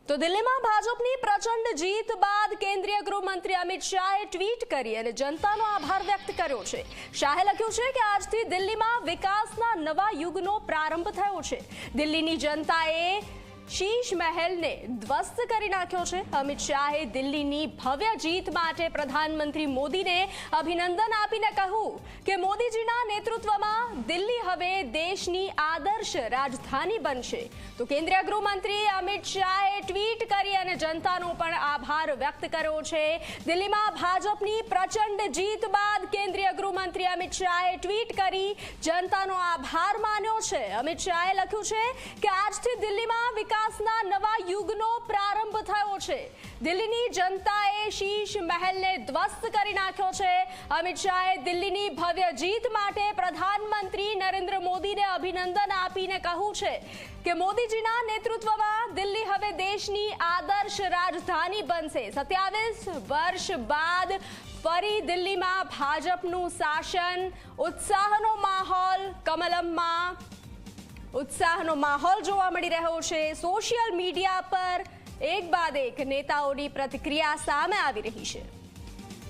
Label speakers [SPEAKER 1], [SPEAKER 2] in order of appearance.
[SPEAKER 1] તો દિલ્હીમાં ભાજપની પ્રચંડ જીત બાદ કેન્દ્રીય ગૃહમંત્રી અમિત શાહે ટ્વીટ કરી અને જનતાનો આભાર વ્યક્ત કર્યો છે। શાહે લખ્યું છે કે આજથી દિલ્હીમાં વિકાસના નવા યુગનો પ્રારંભ થયો છે। દિલ્હીની જનતાએ શીશ મહેલને ધ્વસ્ત કરી નાખ્યો છે। અમિત શાહે દિલ્હીની ભવ્ય જીત માટે પ્રધાનમંત્રી મોદીને અભિનંદન આપીને કહ્યું કે મોદીજીના નેતૃત્વમાં દિલ્હી હવે દેશની આદર્શ રાજધાની બનશે। તો કેન્દ્રીય ગૃહમંત્રી અમિત શાહે ટ્વીટ કરી અને જનતાનો પણ આભાર વ્યક્ત કર્યો છે। દિલ્હીમાં ભાજપની પ્રચંડ જીત બાદ કેન્દ્રીય ગૃહમંત્રી અમિત શાહે ટ્વીટ કરી જનતાનો આભાર માન્યો છે। અમિત શાહે લખ્યું છે કે આજથી દિલ્હીમાં વિકાસના નવા યુગનો પ્રારંભ થયો છે। દિલ્હીની જનતાએ શીશ મહેલને ધ્વસ્ત કરી નાખ્યો છે। અમિત શાહે દિલ્હીની ભવ્ય જીત માટે પ્રધાનમંત્રી નરેન્દ્ર મોદીને અભિનંદન આપીને કહ્યું છે કે મોદીજીના નેતૃત્વમાં દિલ્હી હવે દેશની આદર્શ રાજધાની બનશે। 27 વર્ષ બાદ ફરી દિલ્હીમાં ભાજપનું શાસન, ઉત્સાહનો માહોલ કમલમમાં ઉત્સાહનો માહોલ જોવા મળી રહ્યો છે। સોશિયલ મીડિયા પર એક બાદ એક નેતાઓની પ્રતિક્રિયા સામે આવી રહી છે।